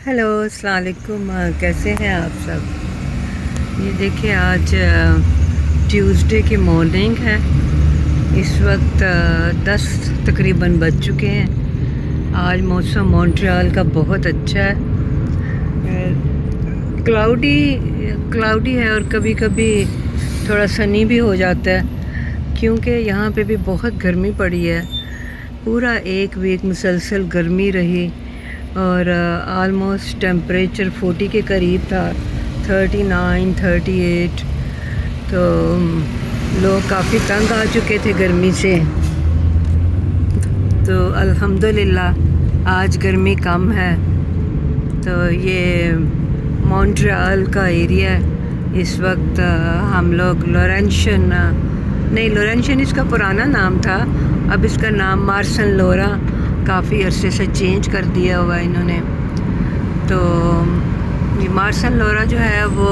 Hello अस्सलाम वालेकुम। कैसे हैं आप सब। ये देखिए आज ट्यूसडे की मॉर्निंग है। इस वक्त 10 तकरीबन बज चुके हैं। आज मौसम मॉन्ट्रियल का बहुत अच्छा है। क्लाउडी क्लाउडी है और कभी कभी थोड़ा सनी भी हो जाता है, क्योंकि यहाँ पे भी बहुत गर्मी पड़ी है। पूरा एक वीक मुसलसल गर्मी रही और आलमोस्ट टेम्परेचर 40 के करीब था, 39 38। तो लोग काफ़ी तंग आ चुके थे गर्मी से। तो अल्हम्दुलिल्लाह आज गर्मी कम है। तो ये मॉन्ट्रियल का एरिया है। इस वक्त हम लोग लॉरेंशियन इसका पुराना नाम था, अब इसका नाम मार्सन लोरा काफ़ी अरसे से चेंज कर दिया हुआ इन्होंने। तो ये मार्सन लोरा जो है वो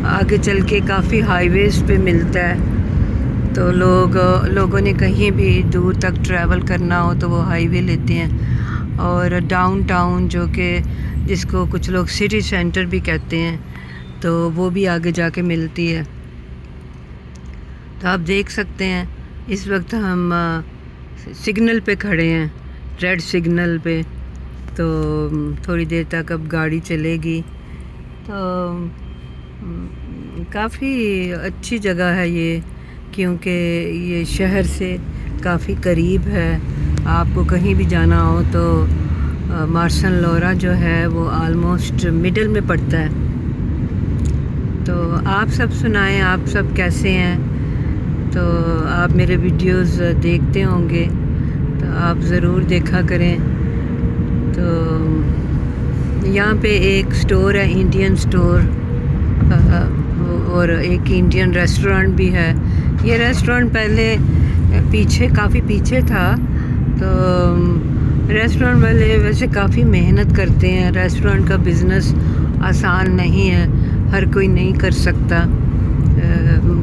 आगे चल के काफ़ी हाईवेज़ पे मिलता है। तो लोगों ने कहीं भी दूर तक ट्रैवल करना हो तो वो हाईवे लेते हैं। और डाउनटाउन जो कि जिसको कुछ लोग सिटी सेंटर भी कहते हैं, तो वो भी आगे जाके मिलती है। तो आप देख सकते हैं इस वक्त हम सिग्नल पे खड़े हैं, रेड सिग्नल पे। तो थोड़ी देर तक अब गाड़ी चलेगी। तो काफ़ी अच्छी जगह है ये, क्योंकि ये शहर से काफ़ी करीब है। आपको कहीं भी जाना हो तो मार्सन लोरा जो है वो आलमोस्ट मिडल में पड़ता है। तो आप सब सुनाएं, आप सब कैसे हैं। तो आप मेरे वीडियोस देखते होंगे तो आप ज़रूर देखा करें। तो यहाँ पे एक स्टोर है, इंडियन स्टोर, और एक इंडियन रेस्टोरेंट भी है। ये रेस्टोरेंट पहले काफ़ी पीछे था। तो रेस्टोरेंट वाले वैसे काफ़ी मेहनत करते हैं। रेस्टोरेंट का बिज़नेस आसान नहीं है, हर कोई नहीं कर सकता।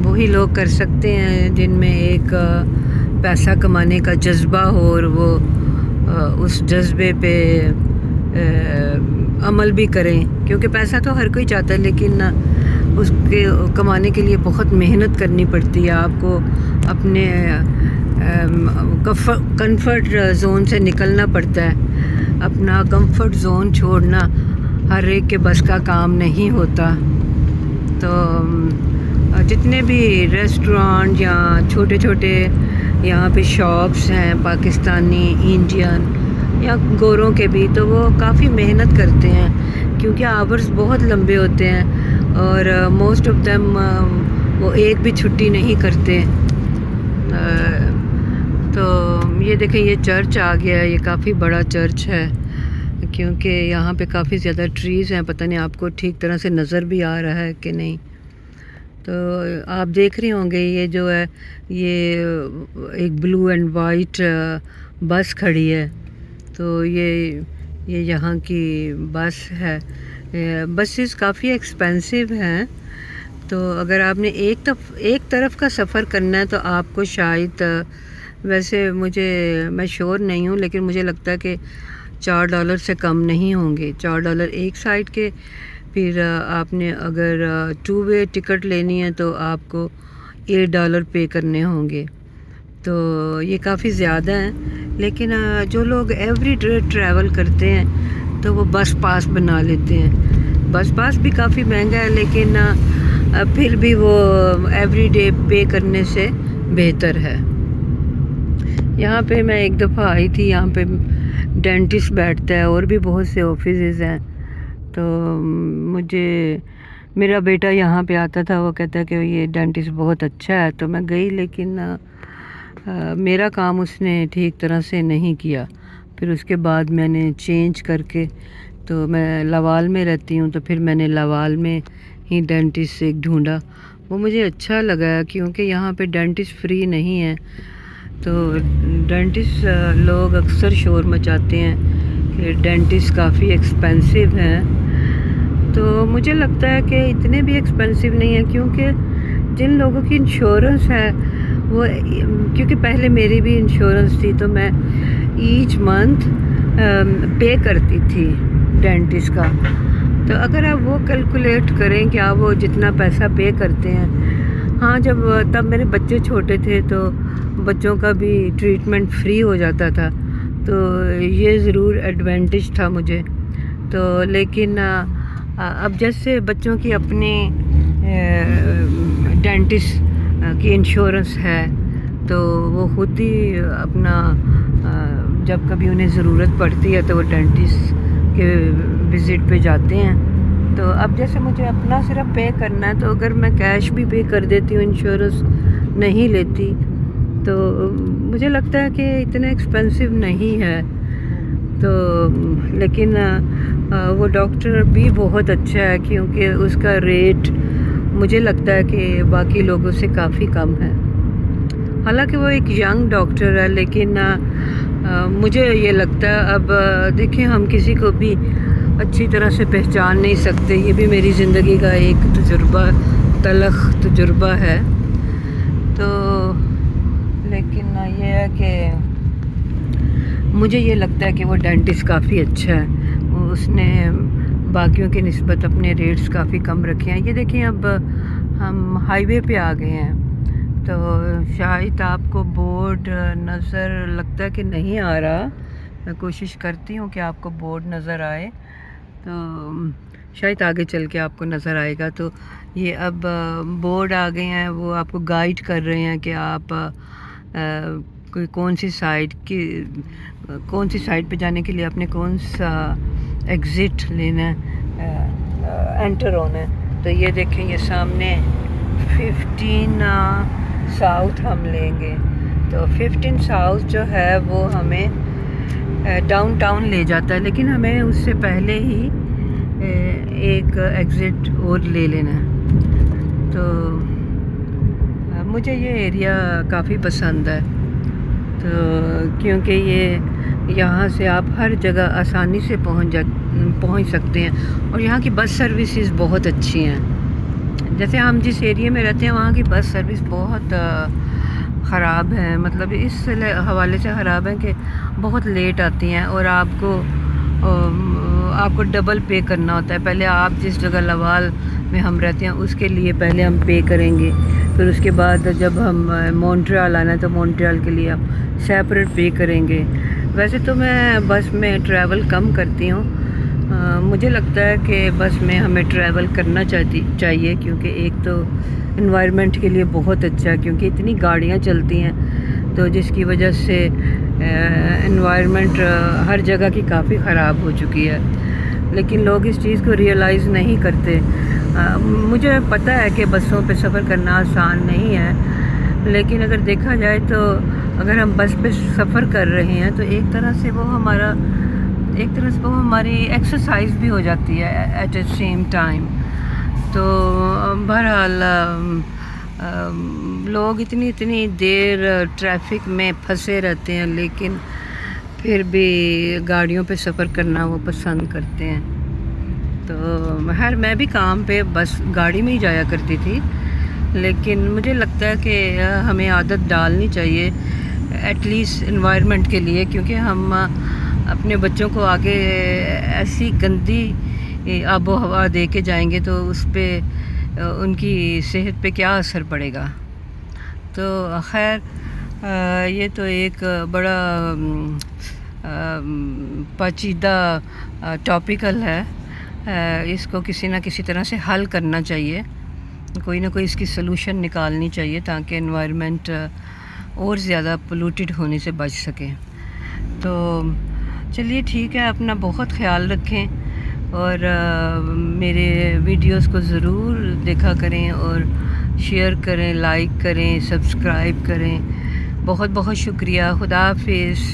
वही लोग कर सकते हैं जिनमें एक पैसा कमाने का जज्बा हो और वो उस जज्बे पे अमल भी करें। क्योंकि पैसा तो हर कोई चाहता है, लेकिन उसके कमाने के लिए बहुत मेहनत करनी पड़ती है। आपको अपने कंफर्ट जोन से निकलना पड़ता है। अपना कंफर्ट जोन छोड़ना हर एक के बस का काम नहीं होता। तो जितने भी रेस्टोरेंट या छोटे छोटे यहाँ पे शॉप्स हैं, पाकिस्तानी, इंडियन या गोरों के भी, तो वो काफ़ी मेहनत करते हैं, क्योंकि आवर्स बहुत लंबे होते हैं और मोस्ट ऑफ देम वो एक भी छुट्टी नहीं करते। तो ये देखें, ये चर्च आ गया है। ये काफ़ी बड़ा चर्च है, क्योंकि यहाँ पे काफ़ी ज़्यादा ट्रीज़ हैं। पता नहीं आपको ठीक तरह से नज़र भी आ रहा है कि नहीं। तो आप देख रहे होंगे ये जो है, ये एक ब्लू एंड वाइट बस खड़ी है। तो ये यहाँ की बस है। बसेस काफ़ी एक्सपेंसिव हैं। तो अगर आपने एक तरफ का सफ़र करना है तो आपको शायद, वैसे मैं श्योर नहीं हूँ, लेकिन मुझे लगता है कि $4 से कम नहीं होंगे। $4 एक साइड के। फिर आपने अगर 2 वे टिकट लेनी है तो आपको $8 पे करने होंगे। तो ये काफ़ी ज़्यादा है। लेकिन जो लोग एवरी डे ट्रैवल करते हैं तो वो बस पास बना लेते हैं। बस पास भी काफ़ी महंगा है, लेकिन फिर भी वो एवरी डे पे करने से बेहतर है। यहाँ पे मैं एक दफ़ा आई थी। यहाँ पे डेंटिस्ट बैठता है और भी बहुत से ऑफिसेज हैं। तो मेरा बेटा यहाँ पे आता था, वो कहता है कि ये डेंटिस्ट बहुत अच्छा है। तो मैं गई, लेकिन मेरा काम उसने ठीक तरह से नहीं किया। फिर उसके बाद मैंने चेंज करके, तो मैं लवाल में रहती हूँ, तो फिर मैंने लवाल में ही डेंटिस्ट एक ढूंढा। वो मुझे अच्छा लगा, क्योंकि यहाँ पे डेंटिस्ट फ्री नहीं है। तो डेंटिस्ट लोग अक्सर शोर मचाते हैं कि डेंटिस्ट काफ़ी एक्सपेंसिव हैं। तो मुझे लगता है कि इतने भी एक्सपेंसिव नहीं है, क्योंकि जिन लोगों की इंश्योरेंस है वो, क्योंकि पहले मेरी भी इंश्योरेंस थी, तो मैं ईच मंथ पे करती थी। ڈینٹسٹ کا. تو اگر آپ وہ کیلکولیٹ کریں کہ آپ وہ جتنا پیسہ پے کرتے ہیں. ہاں تب میرے بچے چھوٹے تھے تو بچوں کا بھی ٹریٹمنٹ فری ہو جاتا تھا، تو یہ ضرور ایڈوانٹیج تھا مجھے. تو لیکن اب جیسے بچوں کی اپنی ڈینٹسٹ کی انشورنس ہے تو وہ خود ہی اپنا جب کبھی انہیں ضرورت پڑتی ہے تو وہ ڈینٹسٹ کے وزٹ پہ جاتے ہیں. تو اب جیسے مجھے اپنا صرف پے کرنا ہے، تو اگر میں کیش بھی پے کر دیتی ہوں، انشورنس نہیں لیتی، تو مجھے لگتا ہے کہ اتنا ایکسپینسو نہیں ہے. تو لیکن وہ ڈاکٹر بھی بہت اچھا ہے، کیونکہ اس کا ریٹ مجھے لگتا ہے کہ باقی لوگوں سے کافی کم ہے. حالانکہ وہ ایک ینگ ڈاکٹر ہے، لیکن مجھے یہ لگتا ہے اب دیکھیں ہم کسی کو بھی اچھی طرح سے پہچان نہیں سکتے. یہ بھی میری زندگی کا ایک تجربہ، تلخ تجربہ ہے. تو لیکن یہ ہے کہ مجھے یہ لگتا ہے کہ وہ ڈینٹسٹ کافی اچھا ہے. اس نے باقیوں کی نسبت اپنے ریٹس کافی کم رکھے ہیں. یہ دیکھیں اب ہم ہائی وے پہ آ گئے ہیں، تو شاید آپ کو بورڈ نظر لگتا ہے کہ نہیں آ رہا. میں کوشش کرتی ہوں کہ آپ کو بورڈ نظر آئے، تو شاید آگے چل کے آپ کو نظر آئے گا. تو یہ اب بورڈ آ گئے ہیں، وہ آپ کو گائیڈ کر رہے ہیں کہ آپ کون سی سائڈ پہ جانے کے لیے آپ نے کون سا ایگزٹ لینا ہے، انٹر ہونا ہے. تو یہ دیکھیں یہ سامنے 15 ساؤتھ ہم لیں گے. تو 15 ساؤتھ جو ہے وہ ہمیں ڈاؤن ٹاؤن لے جاتا ہے، لیکن ہمیں اس سے پہلے ہی ایک ایگزٹ اور لے لینا ہے. تو مجھے یہ ایریا کافی پسند ہے، تو کیونکہ یہاں سے آپ ہر جگہ آسانی سے پہنچ سکتے ہیں، اور یہاں کی بس سروسز بہت اچھی ہیں. جیسے ہم جس ایریے میں رہتے ہیں وہاں کی بس سروس بہت خراب ہے، مطلب اس حوالے سے خراب ہے کہ بہت لیٹ آتی ہیں، اور آپ کو ڈبل پے کرنا ہوتا ہے. پہلے آپ جس جگہ لوال میں ہم رہتے ہیں اس کے لیے پہلے ہم پے کریں گے، پھر اس کے بعد جب ہم مونٹریال آنا ہے تو مونٹریال کے لیے آپ سیپریٹ پے کریں گے. ویسے تو میں بس میں ٹریول کم کرتی ہوں. مجھے لگتا ہے کہ بس میں ہمیں ٹریول کرنا چاہیے، کیونکہ ایک تو انوائرمنٹ کے لیے بہت اچھا ہے، کیونکہ اتنی گاڑیاں چلتی ہیں تو جس کی وجہ سے انوائرمنٹ ہر جگہ کی کافی خراب ہو چکی ہے. لیکن لوگ اس چیز کو ریئلائز نہیں کرتے. مجھے پتہ ہے کہ بسوں پہ سفر کرنا آسان نہیں ہے، لیکن اگر دیکھا جائے تو اگر ہم بس پہ سفر کر رہے ہیں تو ایک طرح سے وہ ہماری ایکسرسائز بھی ہو جاتی ہے ایٹ اے سیم ٹائم. تو بہرحال لوگ اتنی دیر ٹریفک میں پھنسے رہتے ہیں، لیکن پھر بھی گاڑیوں پہ سفر کرنا وہ پسند کرتے ہیں. تو میں بھی کام پہ بس گاڑی میں ہی جایا کرتی تھی، لیکن مجھے لگتا ہے کہ ہمیں عادت ڈالنی چاہیے ایٹ لیسٹ انوائرمنٹ کے لیے، کیونکہ ہم اپنے بچوں کو آگے ایسی گندی آب و ہوا دے کے جائیں گے تو اس پہ ان کی صحت پہ کیا اثر پڑے گا. تو خیر یہ تو ایک بڑا پیچیدہ ٹاپیکل ہے. اس کو کسی نہ کسی طرح سے حل کرنا چاہیے، کوئی نہ کوئی اس کی سلوشن نکالنی چاہیے تاکہ انوائرمنٹ اور زیادہ پولوٹیڈ ہونے سے بچ سکے. تو چلیے ٹھیک ہے، اپنا بہت خیال رکھیں، اور میرے ویڈیوز کو ضرور دیکھا کریں اور شیئر کریں، لائک کریں، سبسکرائب کریں. بہت بہت شکریہ. خدا حافظ.